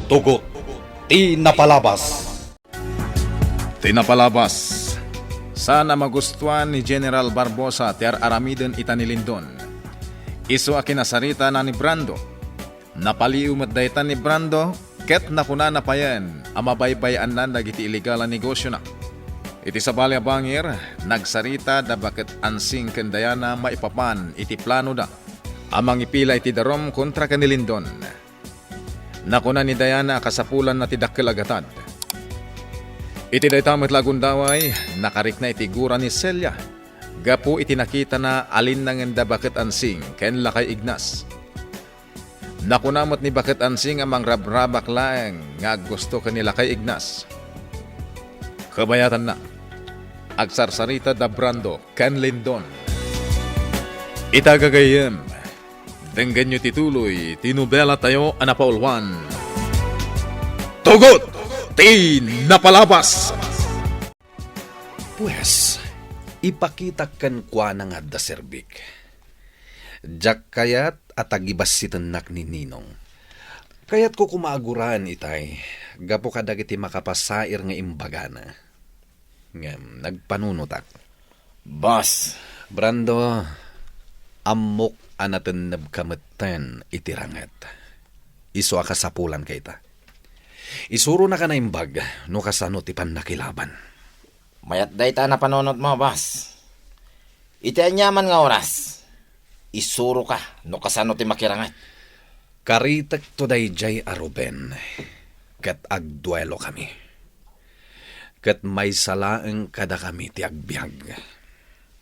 Tugot, tinapalabas. Tinapalabas. Sana magustuhan ni General Barbosa tiar aramiden itanilindon. Isu akinasarita na ni Brando. Napaliumat daytan ni Brando, ket napuna na payan, amabaybayan na nagiti iligalan negosyo na. Iti sa balya bangir, nagsarita da bakit ansing kendayana maipapan iti plano da. Amang ipila iti darom kontra kanilindon. Nakuna ni Diana kasapulan na ti dakkel agatad. Iti daytamit lagundaway, nakarik na iti gura ni Celia. Gapu iti nakita na alin nangenda bakit ansing ken lakay Ignas. Nakunamot ni bakit ansing amang rabrabak laeng nga gusto kanila kay Ignas. Kabayatan na. Agsarsarita da Brando ken Lindon. Itagagayem. Denggan nyo tituloy, tinubela tayo anapaulwan. Tugot! Tinapalabas! Pues, ipakita kan kwa na nga da serbik. Jak kayat at agibas si tenak ni Ninong. Kayat ko kumaaguran itay, gapo kadag iti makapasair nga imbagana. Ngam, nagpanunutak. Boss, Brando, amok anaten nabkameten itirangat. Iso akasapulan kayta. Isuro na ka na imbag, no kasano ti nakilaban. mayat dayta na panonot mo, boss. Iti anyaman nga oras. Isuro ka, no kasano ti makirangat. Karitek to dayjay a Ruben, ket agduelo kami. Ket may salaeng kada kami ti agbiag.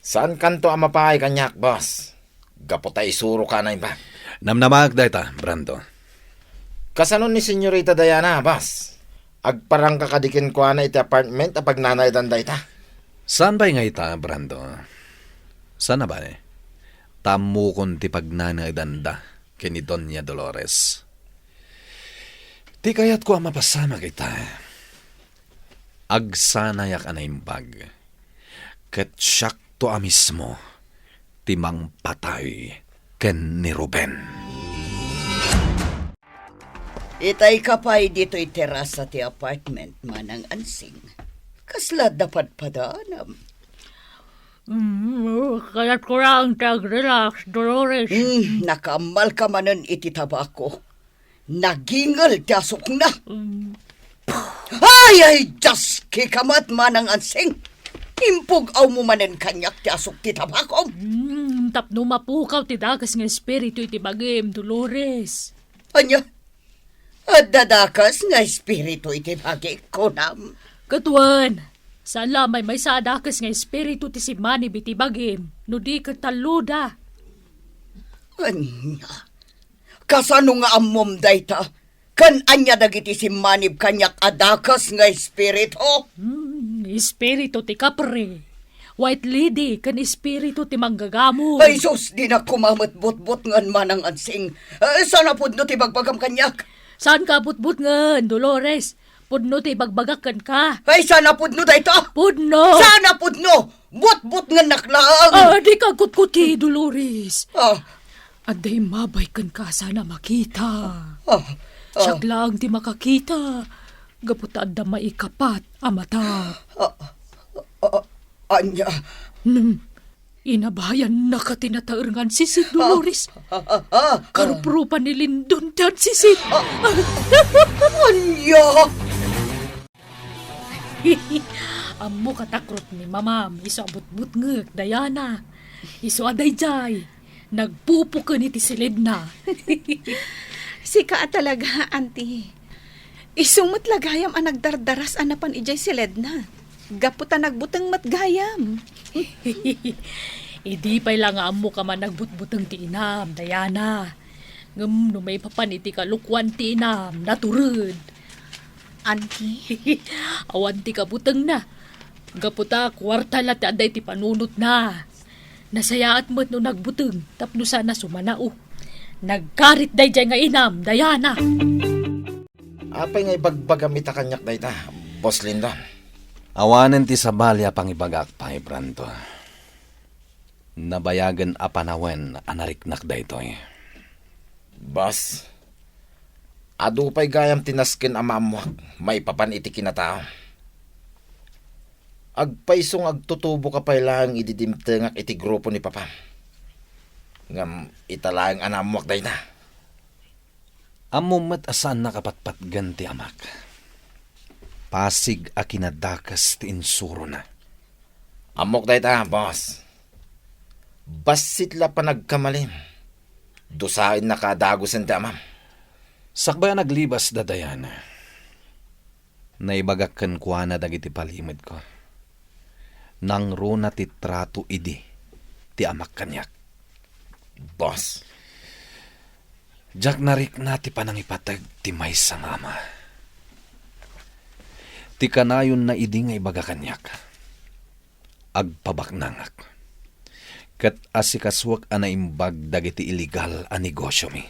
Saan kanto ang mapahay kanyak, boss? Gapota isuro ka na iba. Namnamag dayta, Brando. Kasano ni Senyorita Diana, boss? Agparang kakadikin ko na iti apartment apag nanay dan dayta. Saan ba'y nga ita, Brando? Sana ba eh? Tamu kon ti pagnanay danda kini Doña Dolores. Ti kayat ko ang mapasama kita. Agsanayak anaimbag. Ket siyak to mismo timang patay ken ni Ruben. Itay kapay dito'y terasa ti apartment manang ansing. Kasla dapat padanam. Kaya't ko lang tag-relax, Dolores. Nakamal ka manan iti tabako. Nagingal ti asok na. Ay, just kikamat manang ansing. Impog aw mo manan kanyak ti asok ti tabako. Tapno mapukaw ti dagas nga espiritu iti bagim, Dolores. Anya? At dadakas nga espiritu iti bagi ko nam. Katuan, saan lamay may sadakas nga espiritu ti si Manib iti bagim, no di kataluda. Anya? Kasano nga ammom dayta? Kan anya dagiti si Manib kanyak adakas nga espiritu? Espiritu ti kapre. White lady, kan espiritu ti manggagamo. Ay sus, di na kumamot bot-bot ngan manang ansing. Sana pud no ti bagbagam kanyak? Saan ka putbut ngan, Dolores? Pudno ti bagbagakan ka. Ay sana pud no dayta? Pudno! Sana pud no! Bot-bot ngan naklang! Di ka kutkuti, Dolores. Ah, Aday mabay kan ka sana makita. ah, Siyag lang ti makakita. Gaputad da maikapat amata. anya. Inabayan na ka tinataerngan si Dolores. Karuprupan ni Lindon dan si Anya! Amo katakrot ni mamam. Iso abot-but ngek, Diana. Iso aday jay. Nagpupo ka ni ti Silid na. Sika talaga, auntie. Isumot lagayam ang nagdardaras anapan ijay si Ledna. Gaputa nagbutang matgayam. Idi pa'y lang amo ka man nagbutbutang ti inam, Diana. Ngam no may papaniti kalukwan ti inam, naturud. Auntie? Awan ti kabutang na. Gaputa kwarta lat aday ti panunot na. Nasayaat mo't no nagbutang, tapno sana sumanao. Nagkarit day dyan nga inam, Diana. Apay nga ibagbagam ita kanyak dayta, Boss Lindon. Awanen ti sabalya pang ibagak pa, Brando. Nabayagan apanawen anariknak daytoy. Boss, Adu pa'y gayam tinaskin amamuak, may papan iti kinatao. Agpaisong agtutubo ka pa'y lang ididimtengak iti grupo ni Papa. Ngam italang anamuak day na. Amumat asan nakapatpat ganti amak. Pasig a kinadakas ti insuro na. Amok day ta, boss. Basit la pa nagkamalim. Dusain na kadagosan ti amam. Sakbay naglibas dadayan. Naibagakan kwa na dagiti palimid ko. Nang runa ti trato idi ti amak kanyak. Boss, Jak narik na ti panangipatag ti may sang ama. Ti kanayon na idi nga ibaga kanyak. Agpabaknangak. Kat asikaswak anaimbag dagiti illegal a negosyo mi.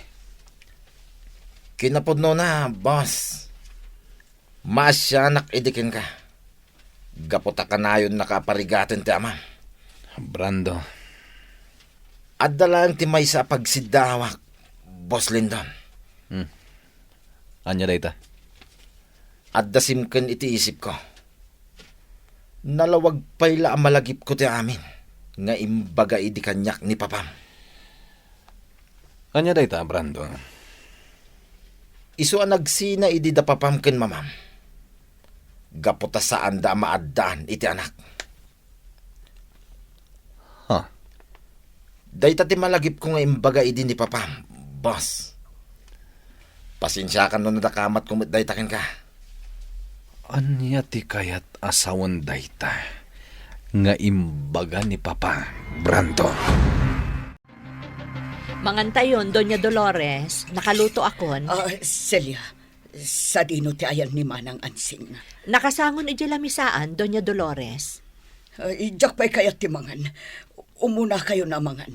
kinapudno na, boss. Masyanak idikin ka. Gaputa ka na yun nakaparigatin ti amam. Brando, Adda lang ti may sa pagsidawak, Boss Lindon. anya dayta? Adda simken iti isip ko. Nalawag pa'y la malagip ko ti amin. Nga imbaga idi kanyak ni Papam. Anya dayta, Brando? Isu ang nagsina idi da Papam ken mamam. Gaputa saan da maaddaan iti anak. Ha? Dayta ti malagip ko nga imbaga idi ni Papam, boss. Pasensya ka nun nadakamat kumit daytakin ka. Anya ti kayat asawan dayta nga imbaga ni Papa, Brando? Mangantayon, Doña Dolores, nakaluto akon. Celia, sa dino ti ayan ni Manang Ansing. Nakasangon iti lamisaan, Doña Dolores. Ijak pa'y kayat ti mangan. Umuna kayo na mangan.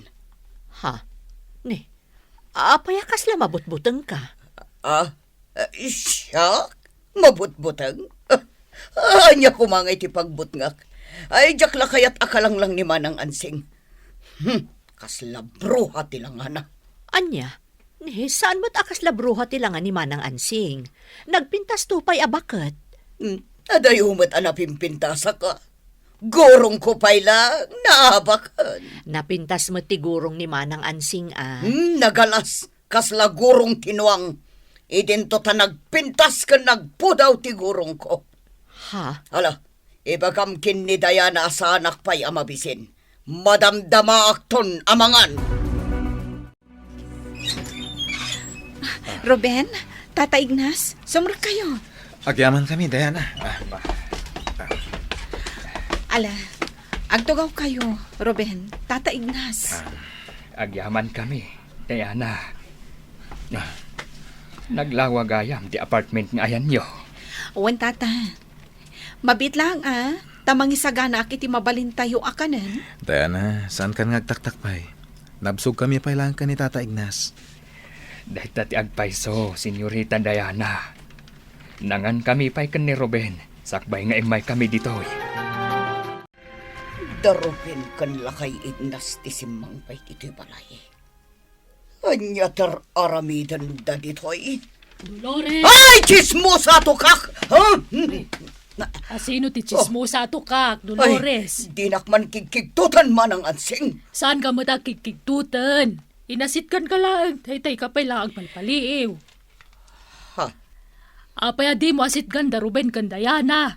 Ha? Ni, apayakas la mabutbuteng ka. Siya? Mabutbutang? Anya kumangay ti pagbutngak. Ay, jak la kayat akalang lang ni Manang Ansing. Kasla bruha ti lang ana. Anya, ni, saan mo't akas la bruha tilangan ni Manang Ansing? Nagpintas tupay abakat. Aday umat anapimpintasa ka. Gorong ko pa'y lang, naabakan. Napintas mo tigurong ni Manang Ansing Nagalas, kasla gurong tinuang. Idinto ta nagpintas ka nagpudaw ti gurong ko. Ha? Ala, ibagam ni Diana sa anak pa'y amabisin. Madamdama akton amangan. Ruben, Tata Ignas, sumra kayo. Agyaman kami, Diana. Ala, agtugaw kayo, Ruben, Tata Ignas. Agyaman kami, Diana. Naglawagayam di apartment nga ayan nyo. Uwan, Tata. Mabit lang, Tamangisagana akiti mabalin tayo akanan. Diana, saan ka ngagtaktak pa'y? Nabsog kami pa'y lang ka ni Tata Ignas. Dahil tati agpaiso, Senyorita Diana. Nangan kami pa'y kan ni Ruben. Sakbay nga imay kami dito. Darupin kan lakay Ignas ti simang pa'y ito'y balay. Anya tar aramidan da dito'y. Dolores! Ay, chismosa to kak! Sino ti chismosa to kak, Dolores? Ay, dinakman kikiktutan Manang Ansing. Saan ka mo kikiktutan? Inasitkan ka lang, tay ka pa'y lang palpaliiw. Ha? Apaya di mo asitgan da Ruben kan Diana.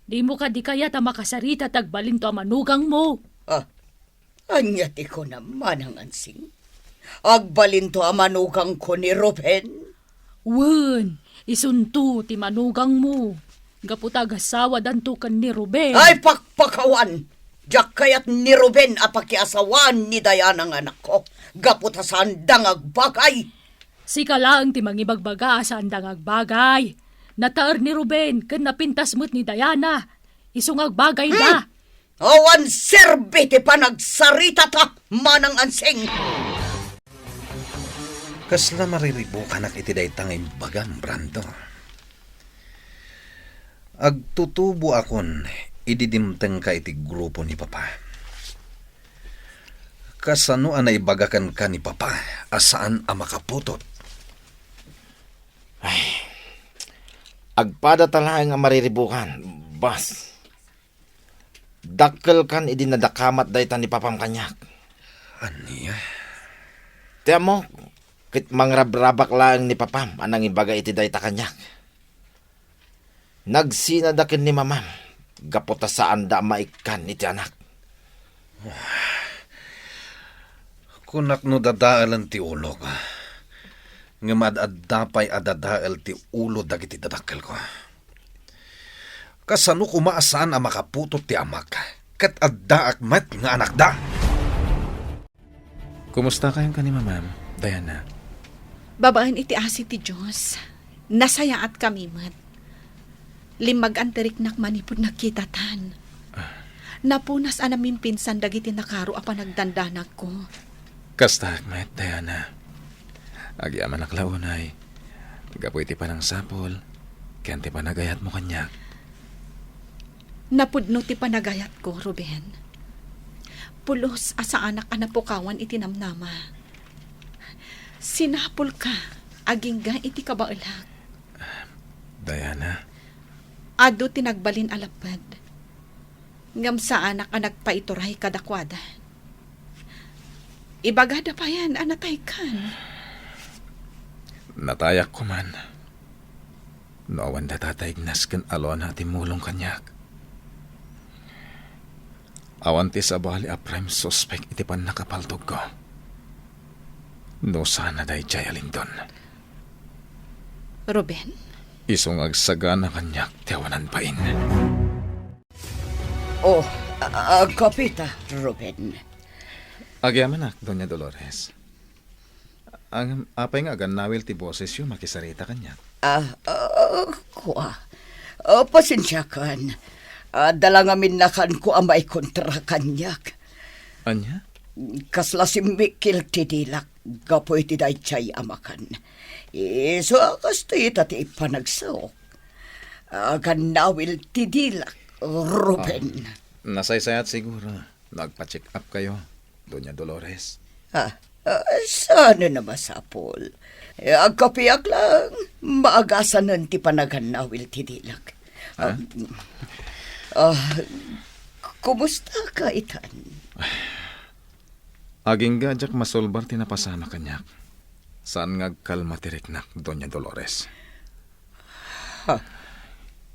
Di mo ka di kaya ta makasarita tagbalin to manugang mo. Anya ti ko na Manang Ansing. Agbalin to amanugang ko ni Ruben. Wen, isunto ti manugang mo. Gaputa gasawa danto kan ni Ruben. Ay, pakpakawan! Diyak kayat ni Ruben apakiasawan ni Diana ng anak ko. Gaputa sa andang agbagay. Sika lang ti mangibagbaga sa andang agbagay. Nataar ni Ruben kan napintas mo't ni Diana. Isong agbagay da. Awan serbi ti panagsarita ta, Manang Ansing. Kasla mariribukan iti daytang imbagam, Brando. Agtutubo akon, ididimteng ka iti grupo ni Papa. Kasano ang naibagakan ka ni Papa, asaan ang makaputot? Agpada talaga nga mariribukan, bas. Dakkel kan idinadakamat dayta ni papam kanyak. Aniya? Tiyan mo, kit mangrabrabak lang ni papam, anang ibaga iti dayta kanyak. Nagsinadakin ni mamam, gapota saan da maikan iti anak. Kunak no dadaalan ti ulo ko. Nga madadapay adadaal ti ulo dagiti dadakkel ko. Kasano kumaasan ang makaputot ti amak, kat adda akmat nga anak da. Kumusta kayong kanima, ma'am? Diana. Babaan iti asi ti Diyos. Nasayaat kami mat. Limag anterik nak manipod nakitatan. Napunas anamin pinsan dagiti nakaro apa nagdandanag ko. Kasta akmat, Diana. Agyaman naklaunay. Gapoy ti panang sapol. Kaya ti panagayat mo kanyak. Napudno ti panagayat ko, Ruben. Pulos asa anak anapukawan iti namnama. Sinapol ka, agingga iti kabailag. Diana. Ado tinagbalin alapad. Ngam sa anak anak paituray kadakwada. Ibagada pa yan, anatay kan. Natayak ko man. Noawan da tatayignas kan alon na timulong kanyak. Awan ti sabali a prime suspect iti pan nakapaltog ko. No sana day jay alindon. Ruben? Isong agsagana kanyak tiawanan pain. Oh, kapita, Ruben. Agyaman ak, Doña Dolores. Ang apay nga ganawil ti boses yung makisarita kanyak. Kuha. Pasensya kan. Dala nga minakan ko ang may kontra kanyak. Anya? Kasla si Mikil tidilak. Gapoy ti day chay amakan. So, kasto ita ti ipanagsaok. Ganawil tidilak, Ruben. Nasaysayat siguro. Nagpa-check up kayo, Doña Dolores. Sana na masapol. Agkapiyak lang. Maagasan nun ti panaganawil tidilak. Kumusta ka, Itan? Aging gajak masolbar tinapasama kanyak. Saan ngagkalma tiriknak, Doña Dolores?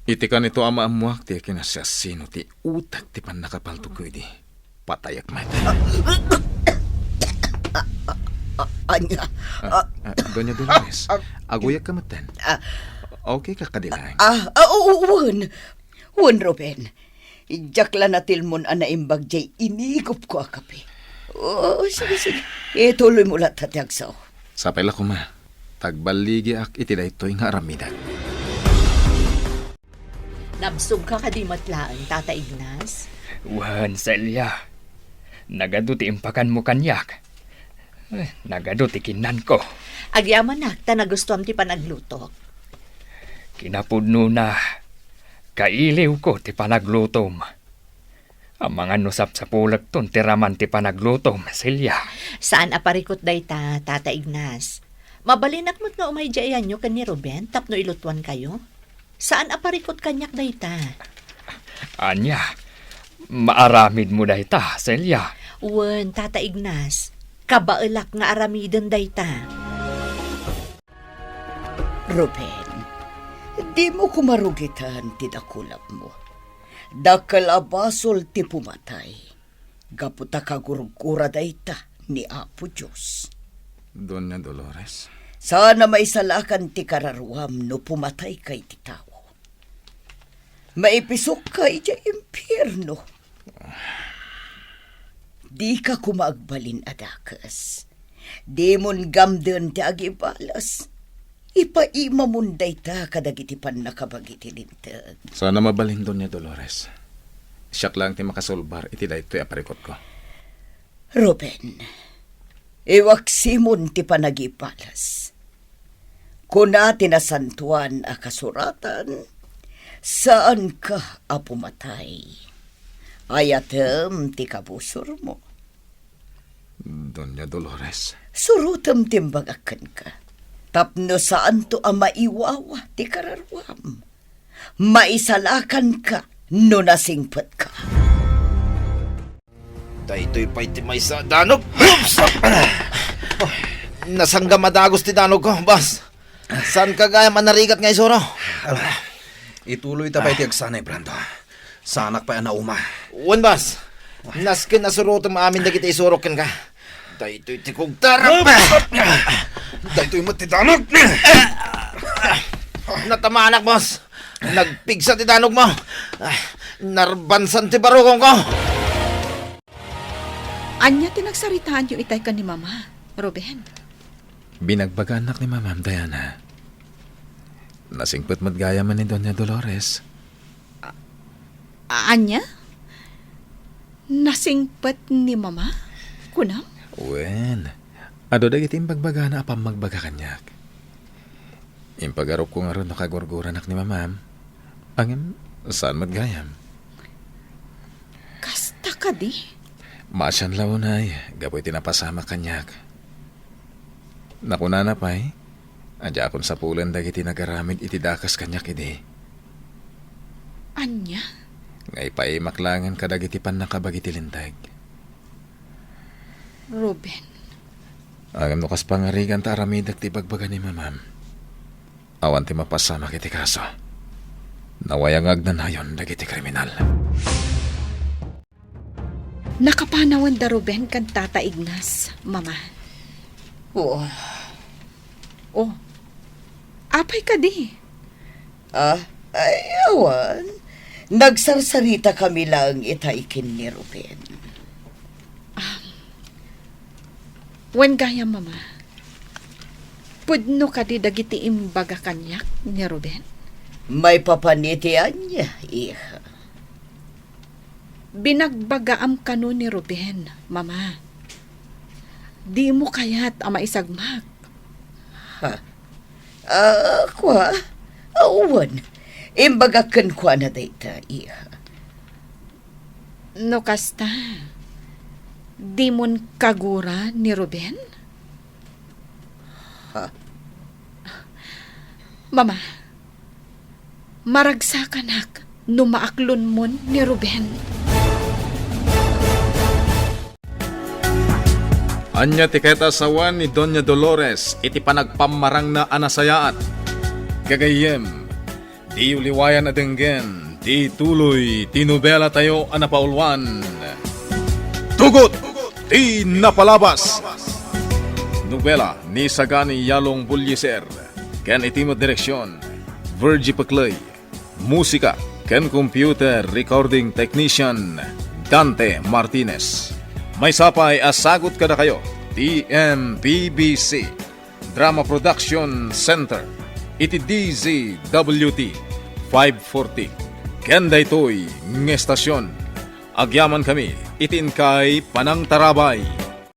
Iti ka nito ama amuak ti kinasasino ti utak ti pan nakapalto ko di. Patayak mat. Anya? Doña Dolores, aguyak ka matan. Okay ka kadilang. Wan, Ruben. Jakla na tilmon anaimbag jay inigop ko akapi. Sige. Tuloy mo lahat hatiagsaw. Sapay la ko ma. Tagbaligi ak iti daytoy nga aramidan. Nabsog ka kadimatlaan, Tata Ignas. Wan, Celia. Nagado ti impakan mo kanyak. Nagado ti kinan ko. Agyaman nak, ta nagustuhan ti panagluto. Kinapudno na. Kailiw ko ti panaglutom. Ang mga nusap sa pulag ton tiraman ti panaglutom, Celia. Saan aparikot day ta, Tata Ignas? Mabalinak mo't nga umayjayan nyo kan ni Ruben, tapno ilutuan kayo? Saan aparikot kanyak day ta? Anya, maaramid mo day ta, Celia. Wen, Tata Ignas, kabaelak nga aramiden day ta. Ruben, di mo kumarugitan ti dakulap mo. Dakal abasol ti pumatay. Gaputa kagurugura dayta ni Apo Diyos. Doña Dolores. Sana maisalakan ti kararuam no pumatay kay ti tao. Maipisok kay ti impyerno. Di ka kumagbalin adakas. Di mon gamden ti agibalas. Ipaima munday ta kadagiti pan nakabagiti lintag. Sana mabalin Doña Dolores. Siyak lang ti makasolbar iti daytoy aparikot ko. Ruben, iwaksimon ti panagipalas. Kuna tinasantuan a kasuratan, saan ka a pumatay? Ayatem ti kabusor mo. Doña Dolores. Surutem timbagakan ka. Tapno saan to ang maiwawa ti kararwam. Maisalakan ka no nasingpet ka. Daytoy pa'y ti may sa danog. Nasangga madagos ti danog ko, boss. Saan ka gaya manarigat nga isuro? Ituloy ta pa'y tiyagsanay, Brando. Sanak pa na uma. Wan, boss. Naskin nasuruto maamin dagiti isurokin ka. Daytoy ti kong tarap. Dahil matidanog! Natamanak, boss. Nagpigsa ti danog mo. Narbansan ti barukong ko. Anya tinagsaritaan yung itay ka ni Mama, Ruben. Binagbaga anak ni Ma'am Diana. Nasingpot madgaya man ni Doña Dolores. Anya? Nasingpet ni Mama? Kunam? Wen, ado dagiti imbagbaga na apam magbaga kanyak. Impagarok ko nga ron nakagurgura anak ni Mamam. Angem, saan madgayam? Kasta ka di? Masyan launay, gapoy tinapasama kanyak. Nakuna na pa'y, adya akong sa pulan dagiti nagaramid iti dakas kanyak idi. Anya? Ngay pa'y maklangan kadagiti pan nakabagiti lintag. Ruben, Angem no kas pangarigan ta aramidak ti bagbaga ni Mamam. Awan ti mapasama kiti kaso. Nawayang agnanayon dagiti kriminal. nakapanawan da Ruben kan Tata Ignas, Mama. Oh, Oh, apay ka di? Ayawan. Nagsarsarita kami lang itaikin ni Ruben. Wen gaya, Mama. Pudno ka di dagiti imbaga kanyak ni Ruben? May papanitian niya, iha. Binagbagaam kanu ni Ruben, Mama. Di mo kaya't ama isagmak. Kwa, awan. Imbagakan kwa na dayta, iha. No kasta, di mon kagura ni Ruben? Mama, maragsakan no maaklon mon ni Ruben. Anya ti ket asawan ni Doña Dolores iti panagpamarang na anasayaat. Gagayem, di uliwayan na denggen, di tuloy, tinubela tayo anapaulwan. Tugot, di napalabas. Nobela ni Sagani Yalong Bulyeser, ken iti mo direksyon, Virgie Paclay. Musika, ken computer recording technician, Dante Martinez. May sapay asagot kada kayo, TMPBC, Drama Production Center, iti DZWT 540. Kenda ito'y ng estasyon. Agyaman kami, itin kay Panang Tarabay.